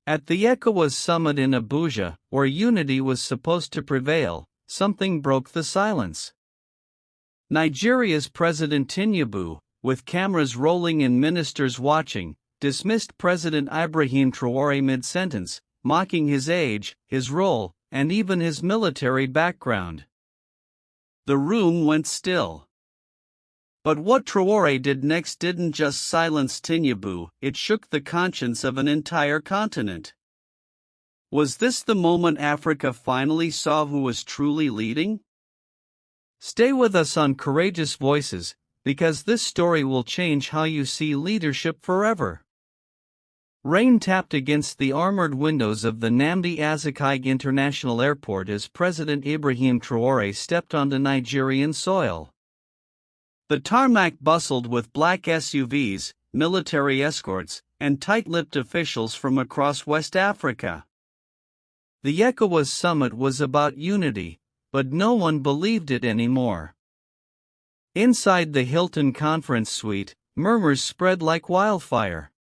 At the ECOWAS summit in Abuja, where unity was supposed to prevail, something broke the silence. Nigeria's President Tinubu, with cameras rolling and ministers watching, dismissed President Ibrahim Traoré mid-sentence, mocking his age, his role, and even his military background. The room went still. But what Traoré did next didn't just silence Tinubu, it shook the conscience of an entire continent. Was this the moment Africa finally saw who was truly leading? Stay with us on Courageous Voices, because this story will change how you see leadership forever. Rain tapped against the armored windows of the Nnamdi Azikiwe International Airport as President Ibrahim Traoré stepped onto Nigerian soil. The tarmac bustled with black SUVs, military escorts, and tight-lipped officials from across West Africa. The ECOWAS summit was about unity, but no one believed it anymore. Inside the Hilton Conference Suite, murmurs spread like wildfire.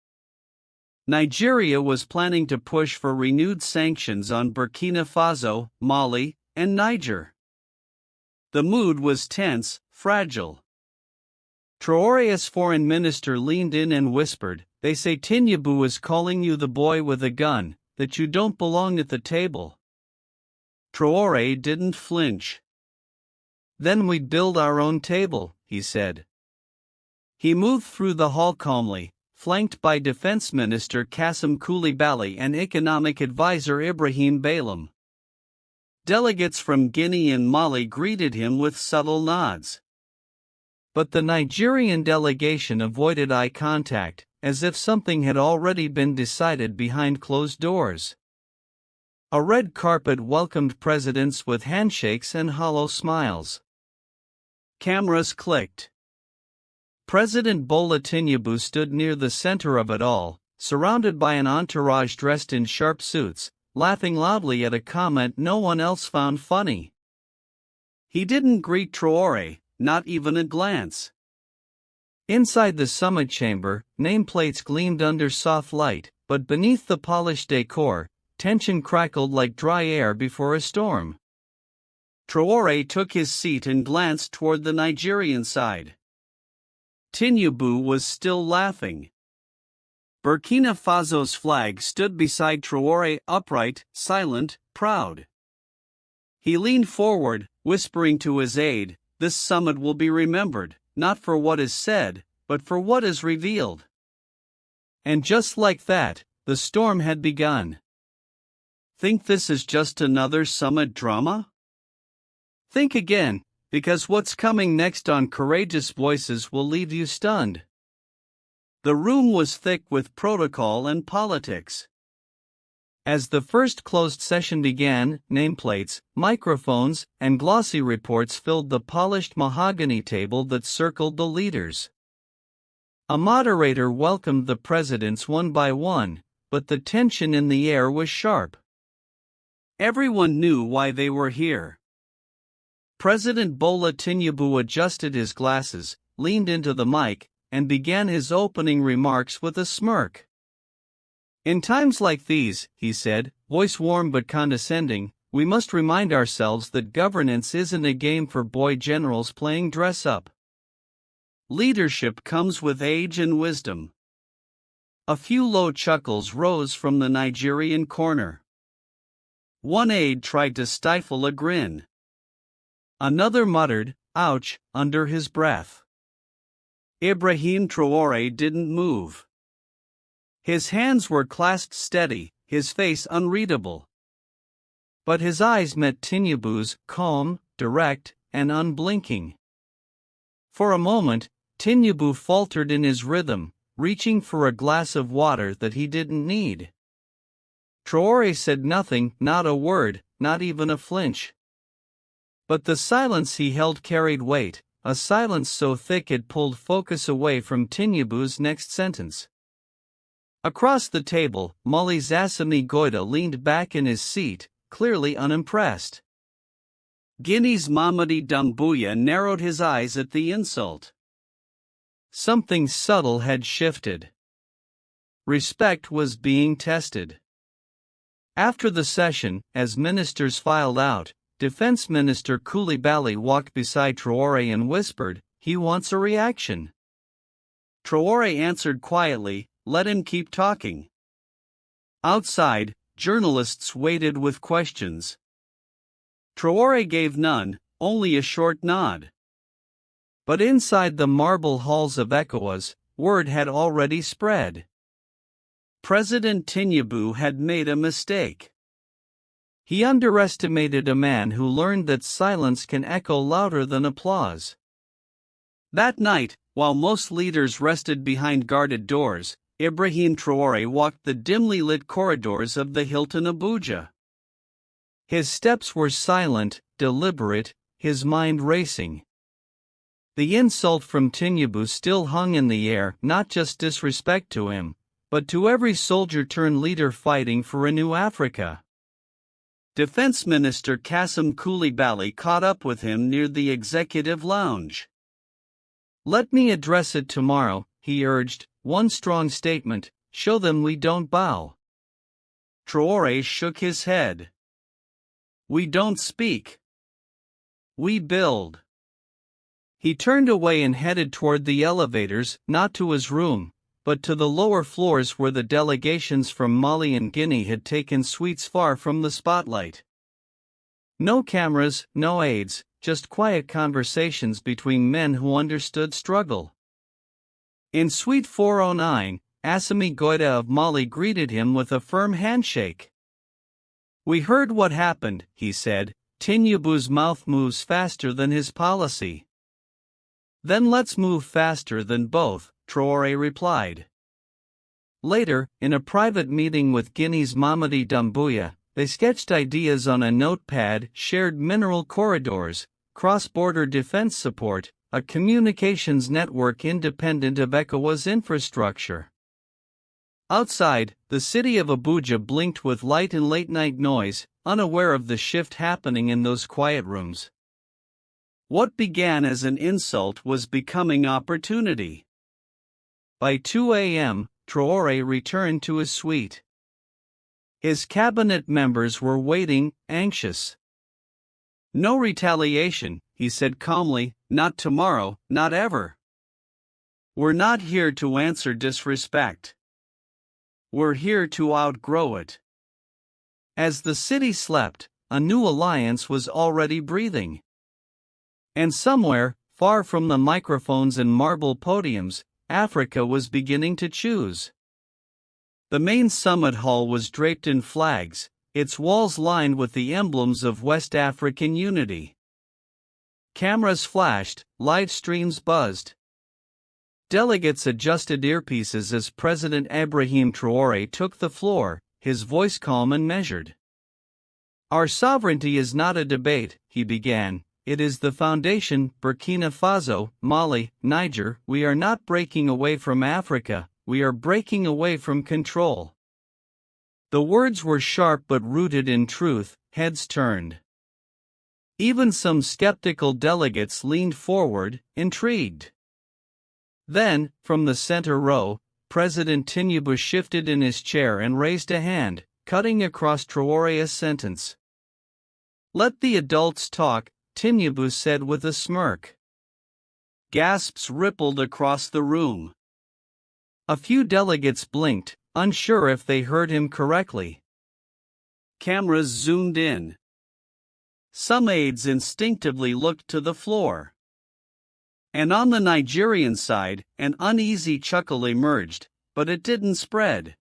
Nigeria was planning to push for renewed sanctions on Burkina Faso, Mali, and Niger. The mood was tense, fragile. Traoré's foreign minister leaned in and whispered, "They say Tinubu is calling you the boy with a gun, that you don't belong at the table." Traoré didn't flinch. "Then we'd build our own table," he said. He moved through the hall calmly, flanked by Defense Minister Kassim Koulibaly and Economic Advisor Ibrahim Bailam. Delegates from Guinea and Mali greeted him with subtle nods. But the Nigerian delegation avoided eye contact, as if something had already been decided behind closed doors. A red carpet welcomed presidents with handshakes and hollow smiles. Cameras clicked. President Bola Tinubu stood near the center of it all, surrounded by an entourage dressed in sharp suits, laughing loudly at a comment no one else found funny. He didn't greet Traoré, not even a glance. Inside the summit chamber, nameplates gleamed under soft light, but beneath the polished decor, tension crackled like dry air before a storm. Traoré took his seat and glanced toward the Nigerian side. Tinubu was still laughing. Burkina Faso's flag stood beside Traoré, upright, silent, proud. He leaned forward, whispering to his aide, "This summit will be remembered, not for what is said, but for what is revealed." And just like that, the storm had begun. Think this is just another summit drama? Think again, because what's coming next on Courageous Voices will leave you stunned. The room was thick with protocol and politics. As the first closed session began, nameplates, microphones, and glossy reports filled the polished mahogany table that circled the leaders. A moderator welcomed the presidents one by one, but the tension in the air was sharp. Everyone knew why they were here. President Bola Tinubu adjusted his glasses, leaned into the mic, and began his opening remarks with a smirk. "In times like these," he said, voice warm but condescending, "we must remind ourselves that governance isn't a game for boy generals playing dress-up. Leadership comes with age and wisdom." A few low chuckles rose from the Nigerian corner. One aide tried to stifle a grin. Another muttered, "Ouch," under his breath. Ibrahim Traoré didn't move. His hands were clasped steady, his face unreadable. But his eyes met Tinubu's, calm, direct, and unblinking. For a moment, Tinubu faltered in his rhythm, reaching for a glass of water that he didn't need. Traoré said nothing, not a word, not even a flinch. But the silence he held carried weight, a silence so thick it pulled focus away from Tinubu's next sentence. Across the table, Mali's Assimi Goïta leaned back in his seat, clearly unimpressed. Guinea's Mamadi Doumbouya narrowed his eyes at the insult. Something subtle had shifted. Respect was being tested. After the session, as ministers filed out, Defense Minister Coulibaly walked beside Traoré and whispered, "He wants a reaction." Traoré answered quietly, "Let him keep talking." Outside, journalists waited with questions. Traoré gave none, only a short nod. But inside the marble halls of ECOWAS, word had already spread. President Tinubu had made a mistake. He underestimated a man who learned that silence can echo louder than applause. That night, while most leaders rested behind guarded doors, Ibrahim Traoré walked the dimly lit corridors of the Hilton Abuja. His steps were silent, deliberate, his mind racing. The insult from Tinubu still hung in the air, not just disrespect to him, but to every soldier-turned-leader fighting for a new Africa. Defense Minister Kassim Coulibaly caught up with him near the executive lounge. "Let me address it tomorrow," he urged, "one strong statement, show them we don't bow." Traoré shook his head. "We don't speak. We build." He turned away and headed toward the elevators, not to his room, but to the lower floors where the delegations from Mali and Guinea had taken suites far from the spotlight. No cameras, no aides, just quiet conversations between men who understood struggle. In Suite 409, Assimi Goïta of Mali greeted him with a firm handshake. "We heard what happened," he said. "Tinubu's mouth moves faster than his policy." "Then let's move faster than both," Traoré replied. Later, in a private meeting with Guinea's Mamadi Doumbouya, they sketched ideas on a notepad: shared mineral corridors, cross-border defense support, a communications network independent of ECOWAS infrastructure. Outside, the city of Abuja blinked with light and late-night noise, unaware of the shift happening in those quiet rooms. What began as an insult was becoming opportunity. By 2 a.m., Traoré returned to his suite. His cabinet members were waiting, anxious. "No retaliation," he said calmly, "not tomorrow, not ever. We're not here to answer disrespect. We're here to outgrow it." As the city slept, a new alliance was already breathing. And somewhere, far from the microphones and marble podiums, Africa was beginning to choose. The main summit hall was draped in flags, its walls lined with the emblems of West African unity. Cameras flashed, live streams buzzed. Delegates adjusted earpieces as President Ibrahim Traoré took the floor, his voice calm and measured. "Our sovereignty is not a debate," he began. "It is the foundation. Burkina Faso, Mali, Niger, we are not breaking away from Africa, we are breaking away from control." The words were sharp but rooted in truth. Heads turned. Even some skeptical delegates leaned forward, intrigued. Then, from the center row, President Tinubu shifted in his chair and raised a hand, cutting across Traoré's sentence. "Let the adults talk," Tinubu said with a smirk. Gasps rippled across the room. A few delegates blinked, unsure if they heard him correctly. Cameras zoomed in. Some aides instinctively looked to the floor. And on the Nigerian side, an uneasy chuckle emerged, but it didn't spread.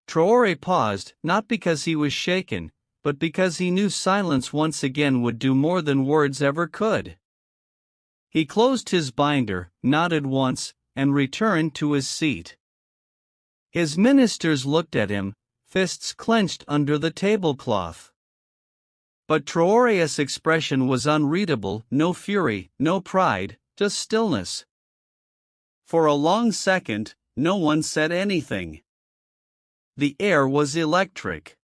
Traoré paused, not because he was shaken, but because he knew silence once again would do more than words ever could. He closed his binder, nodded once, and returned to his seat. His ministers looked at him, fists clenched under the tablecloth. But Traoré's expression was unreadable: no fury, no pride, just stillness. For a long second, no one said anything. The air was electric.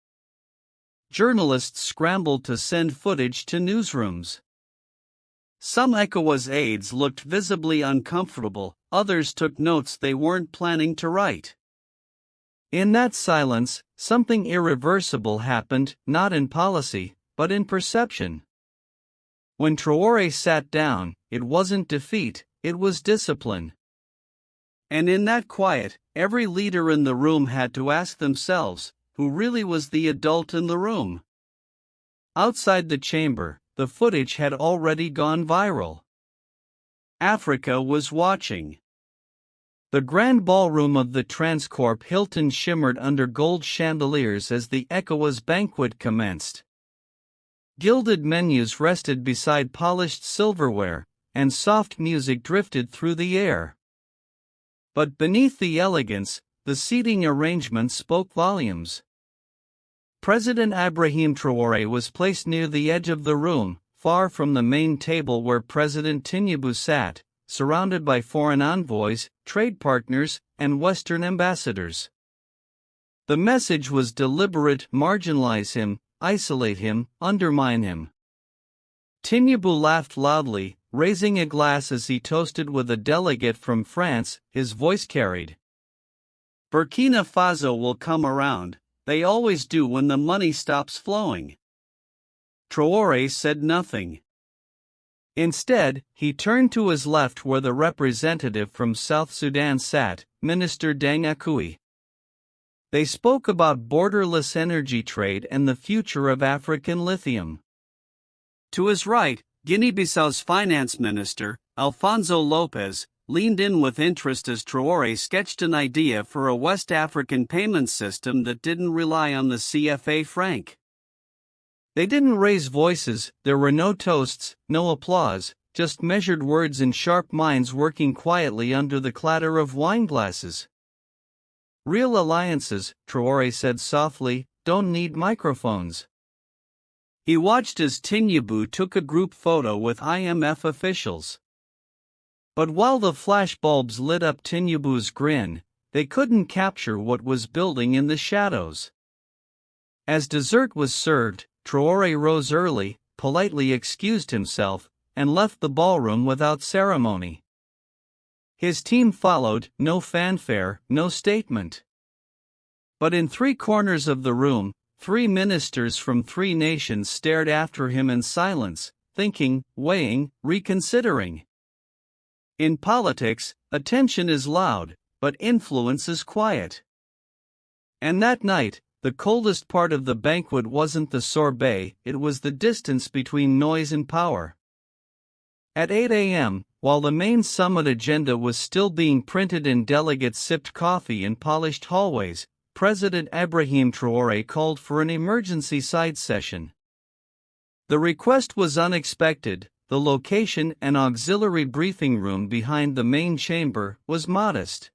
Journalists scrambled to send footage to newsrooms. Some ECOWAS aides looked visibly uncomfortable, others took notes they weren't planning to write. In that silence, something irreversible happened, not in policy, but in perception. When Traoré sat down, it wasn't defeat, it was discipline. And in that quiet, every leader in the room had to ask themselves, who really was the adult in the room? Outside the chamber, the footage had already gone viral. Africa was watching. The grand ballroom of the Transcorp Hilton shimmered under gold chandeliers as the ECOWAS banquet commenced. Gilded menus rested beside polished silverware, and soft music drifted through the air. But beneath the elegance, the seating arrangement spoke volumes. President Ibrahim Traoré was placed near the edge of the room, far from the main table where President Tinubu sat, surrounded by foreign envoys, trade partners, and Western ambassadors. The message was deliberate: marginalize him, isolate him, undermine him. Tinubu laughed loudly, raising a glass as he toasted with a delegate from France. His voice carried. Burkina Faso will come around, they always do when the money stops flowing. Traoré said nothing. Instead, he turned to his left where the representative from South Sudan sat, Minister Deng Akui. They spoke about borderless energy trade and the future of African lithium. To his right, Guinea-Bissau's finance minister, Alfonso Lopez, leaned in with interest as Traoré sketched an idea for a West African payment system that didn't rely on the CFA franc. They didn't raise voices, there were no toasts, no applause, just measured words and sharp minds working quietly under the clatter of wine glasses. Real alliances, Traoré said softly, don't need microphones. He watched as Tinubu took a group photo with IMF officials. But while the flashbulbs lit up Tinubu's grin, they couldn't capture what was building in the shadows. As dessert was served, Traoré rose early, politely excused himself, and left the ballroom without ceremony. His team followed, no fanfare, no statement. But in three corners of the room, 3 ministers from 3 nations stared after him in silence, thinking, weighing, reconsidering. In politics, attention is loud, but influence is quiet. And that night, the coldest part of the banquet wasn't the sorbet, it was the distance between noise and power. At 8 a.m., while the main summit agenda was still being printed and delegates sipped coffee in polished hallways, President Ibrahim Traoré called for an emergency side session. The request was unexpected. The location, an auxiliary briefing room behind the main chamber, was modest.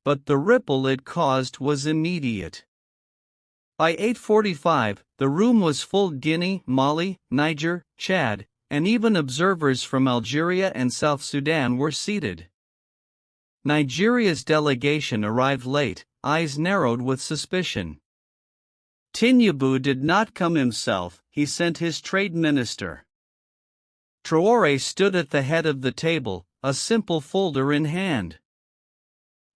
But the ripple it caused was immediate. By 8:45, the room was full. Guinea, Mali, Niger, Chad, and even observers from Algeria and South Sudan were seated. Nigeria's delegation arrived late, eyes narrowed with suspicion. Tinubu did not come himself, he sent his trade minister. Traoré stood at the head of the table, a simple folder in hand.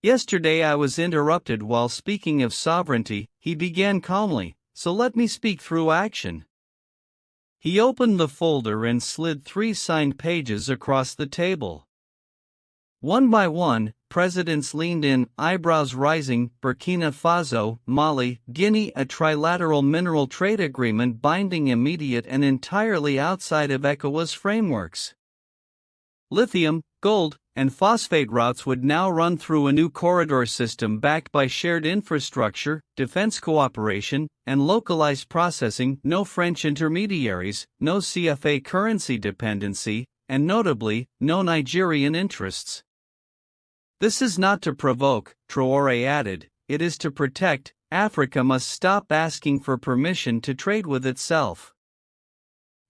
Yesterday I was interrupted while speaking of sovereignty, he began calmly, so let me speak through action. He opened the folder and slid 3 signed pages across the table. One by one, presidents leaned in, eyebrows rising. Burkina Faso, Mali, Guinea. A trilateral mineral trade agreement binding, immediate and entirely outside of ECOWAS frameworks. Lithium, gold, and phosphate routes would now run through a new corridor system backed by shared infrastructure, defense cooperation, and localized processing. No French intermediaries, no CFA currency dependency, and notably, no Nigerian interests. This is not to provoke, Traoré added, it is to protect. Africa must stop asking for permission to trade with itself.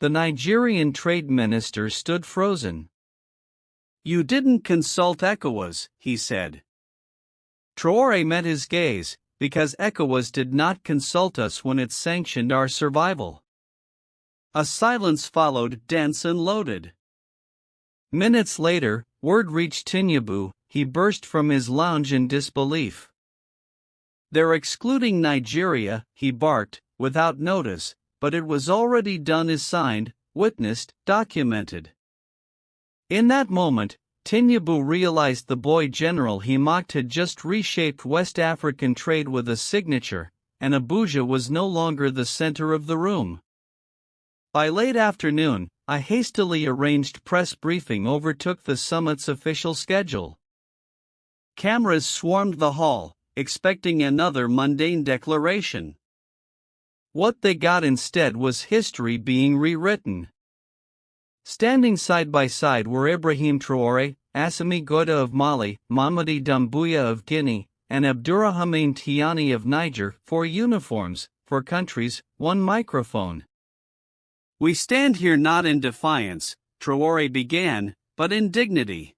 The Nigerian trade minister stood frozen. You didn't consult ECOWAS, he said. Traoré met his gaze, because ECOWAS did not consult us when it sanctioned our survival. A silence followed, dense and loaded. Minutes later, word reached Tinubu. He burst from his lounge in disbelief. "They're excluding Nigeria," he barked, without notice, but it was already done, is signed, witnessed, documented. In that moment, Tinubu realized the boy general he mocked had just reshaped West African trade with a signature, and Abuja was no longer the center of the room. By late afternoon, a hastily arranged press briefing overtook the summit's official schedule. Cameras swarmed the hall, expecting another mundane declaration. What they got instead was history being rewritten. Standing side by side were Ibrahim Traoré, Assimi Goïta of Mali, Mamadi Doumbouya of Guinea, and Abdourahmane Tiani of Niger, 4 uniforms, 4 countries, 1 microphone. "We stand here not in defiance," Traoré began, "but in dignity."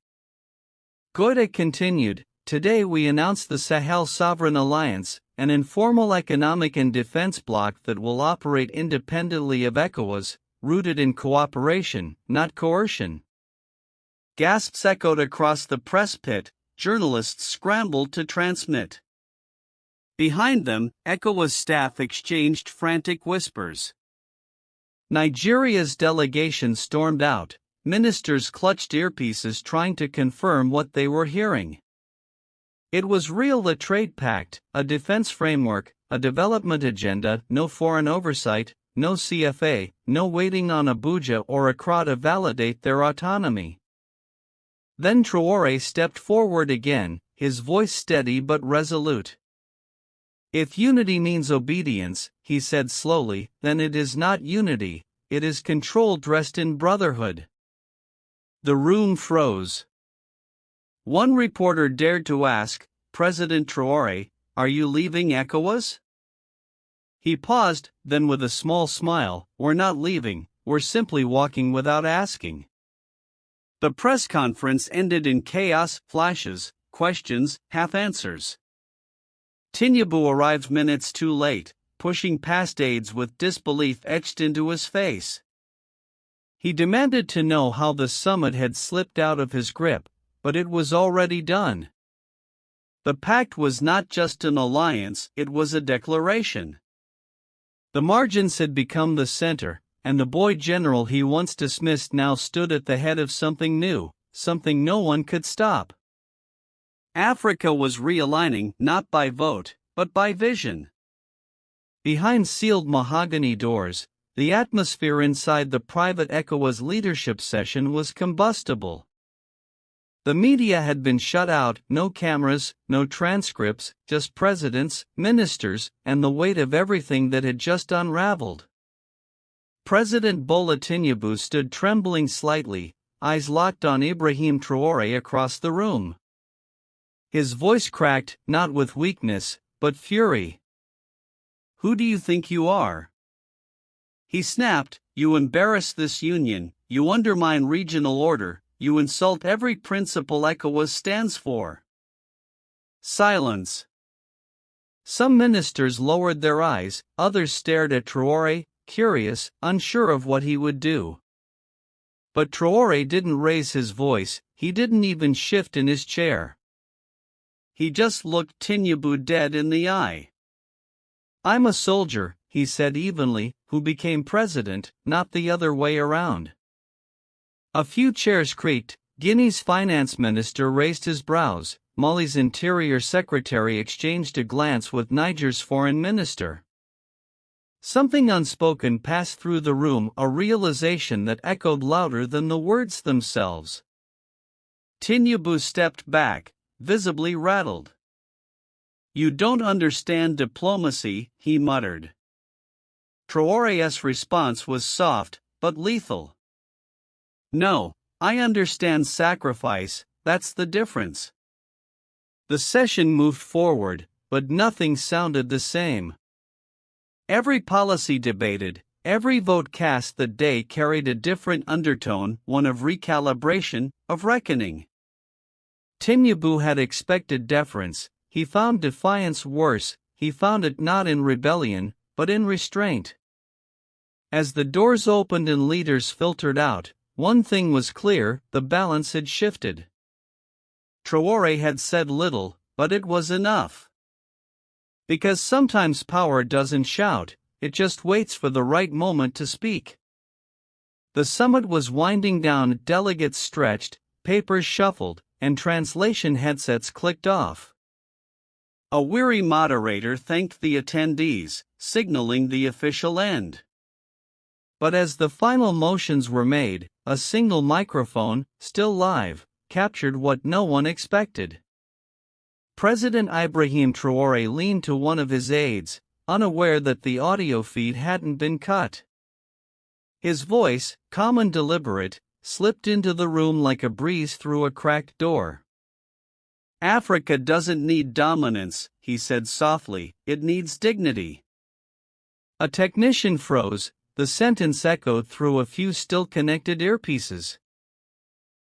Goïta continued, "Today we announce the Sahel Sovereign Alliance, an informal economic and defense bloc that will operate independently of ECOWAS, rooted in cooperation, not coercion." Gasps echoed across the press pit, journalists scrambled to transmit. Behind them, ECOWAS staff exchanged frantic whispers. Nigeria's delegation stormed out, ministers clutched earpieces trying to confirm what they were hearing. It was real: the trade pact, a defense framework, a development agenda, no foreign oversight, no CFA, no waiting on Abuja or Accra to validate their autonomy. Then Traoré stepped forward again, his voice steady but resolute. "If unity means obedience," he said slowly, "then it is not unity, it is control dressed in brotherhood." The room froze. One reporter dared to ask, "President Traoré, are you leaving ECOWAS?" He paused, then with a small smile, "We're not leaving, we're simply walking without asking." The press conference ended in chaos, flashes, questions, half-answers. Tinubu arrived minutes too late, pushing past aides with disbelief etched into his face. He demanded to know how the summit had slipped out of his grip, but it was already done. The pact was not just an alliance, it was a declaration. The margins had become the center, and the boy general he once dismissed now stood at the head of something new, something no one could stop. Africa was realigning not by vote, but by vision. Behind sealed mahogany doors, the atmosphere inside the private ECOWAS leadership session was combustible. The media had been shut out, no cameras, no transcripts, just presidents, ministers, and the weight of everything that had just unraveled. President Bola Tinubu stood trembling slightly, eyes locked on Ibrahim Traoré across the room. His voice cracked, not with weakness, but fury. "Who do you think you are?" he snapped. "You embarrass this union, you undermine regional order, you insult every principle ECOWAS stands for." Silence. Some ministers lowered their eyes, others stared at Traoré, curious, unsure of what he would do. But Traoré didn't raise his voice, he didn't even shift in his chair. He just looked Tinubu dead in the eye. "I'm a soldier," he said evenly, "who became president, not the other way around." A few chairs creaked, Guinea's finance minister raised his brows, Mali's interior secretary exchanged a glance with Niger's foreign minister. Something unspoken passed through the room, a realization that echoed louder than the words themselves. Tinubu stepped back, visibly rattled. "You don't understand diplomacy," he muttered. Traoré's response was soft, but lethal. "No, I understand sacrifice, that's the difference." The session moved forward, but nothing sounded the same. Every policy debated, every vote cast that day carried a different undertone, one of recalibration, of reckoning. Tinubu had expected deference, he found defiance worse, he found it not in rebellion, but in restraint. As the doors opened and leaders filtered out, one thing was clear, the balance had shifted. Traoré had said little, but it was enough. Because sometimes power doesn't shout, it just waits for the right moment to speak. The summit was winding down, delegates stretched, papers shuffled, and translation headsets clicked off. A weary moderator thanked the attendees, signaling the official end. But as the final motions were made, a single microphone, still live, captured what no one expected. President Ibrahim Traoré leaned to one of his aides, unaware that the audio feed hadn't been cut. His voice, calm and deliberate, slipped into the room like a breeze through a cracked door. "Africa doesn't need dominance," he said softly, "it needs dignity." A technician froze, the sentence echoed through a few still-connected earpieces.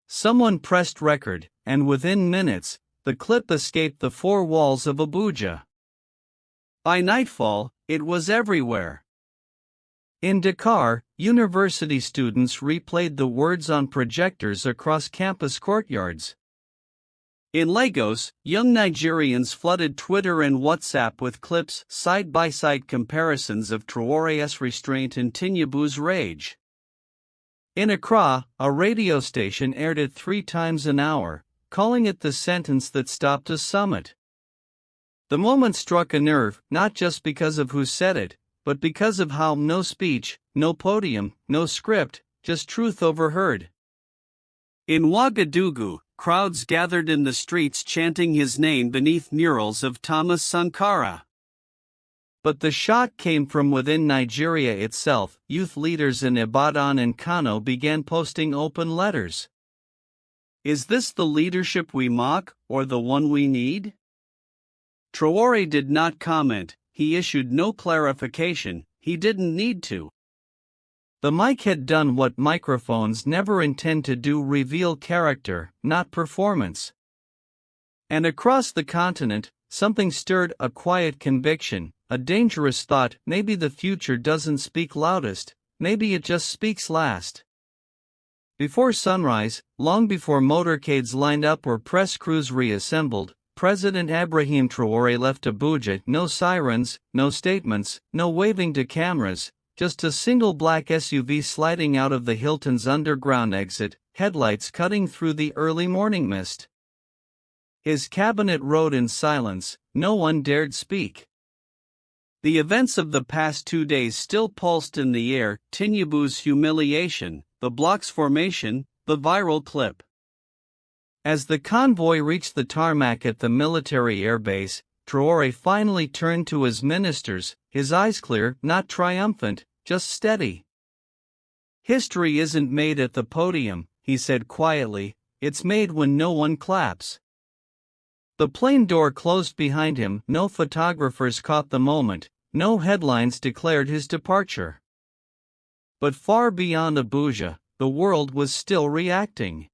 Someone pressed record, and within minutes, the clip escaped the four walls of Abuja. By nightfall, it was everywhere. In Dakar, university students replayed the words on projectors across campus courtyards. In Lagos, young Nigerians flooded Twitter and WhatsApp with clips, side-by-side comparisons of Traoré's restraint and Tinubu's rage. In Accra, a radio station aired it 3 times an hour, calling it the sentence that stopped a summit. The moment struck a nerve, not just because of who said it, but because of how no speech, no podium, no script, just truth overheard. In Ouagadougou, crowds gathered in the streets chanting his name beneath murals of Thomas Sankara. But the shock came from within Nigeria itself. Youth leaders in Ibadan and Kano began posting open letters. Is this the leadership we mock, or the one we need? Traoré did not comment, he issued no clarification, he didn't need to. The mic had done what microphones never intend to do: reveal character, not performance. And across the continent, something stirred, a quiet conviction, a dangerous thought: maybe the future doesn't speak loudest, maybe it just speaks last. Before sunrise, long before motorcades lined up or press crews reassembled, President Ibrahim Traoré left Abuja. No sirens, no statements, no waving to cameras, just a single black SUV sliding out of the Hilton's underground exit, headlights cutting through the early morning mist. His cabinet rode in silence, no one dared speak. The events of the past 2 days still pulsed in the air: Tinubu's humiliation, the bloc's formation, the viral clip. As the convoy reached the tarmac at the military airbase, Traoré finally turned to his ministers, his eyes clear, not triumphant, just steady. "History isn't made at the podium," he said quietly, "it's made when no one claps." The plane door closed behind him, no photographers caught the moment, no headlines declared his departure. But far beyond Abuja, the world was still reacting.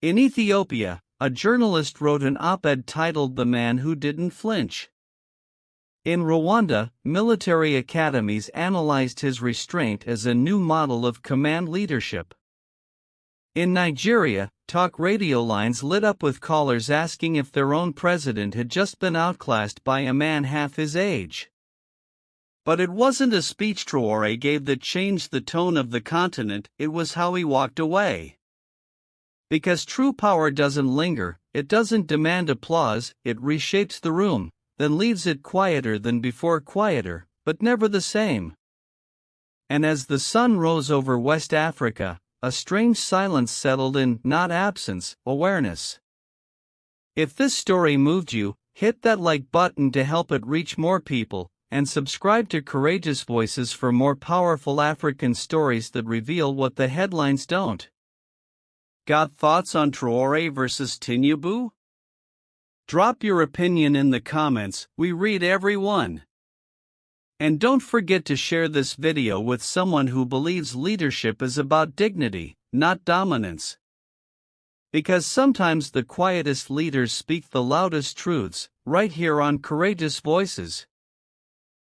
In Ethiopia, a journalist wrote an op-ed titled "The Man Who Didn't Flinch." In Rwanda, military academies analyzed his restraint as a new model of command leadership. In Nigeria, talk radio lines lit up with callers asking if their own president had just been outclassed by a man half his age. But it wasn't a speech Traoré gave that changed the tone of the continent, it was how he walked away. Because true power doesn't linger, it doesn't demand applause, it reshapes the room, then leaves it quieter than before, quieter, but never the same. And as the sun rose over West Africa, a strange silence settled in, not absence, awareness. If this story moved you, hit that like button to help it reach more people, and subscribe to Courageous Voices for more powerful African stories that reveal what the headlines don't. Got thoughts on Traoré versus Tinubu? Drop your opinion in the comments, we read every one. And don't forget to share this video with someone who believes leadership is about dignity, not dominance. Because sometimes the quietest leaders speak the loudest truths, right here on Courageous Voices.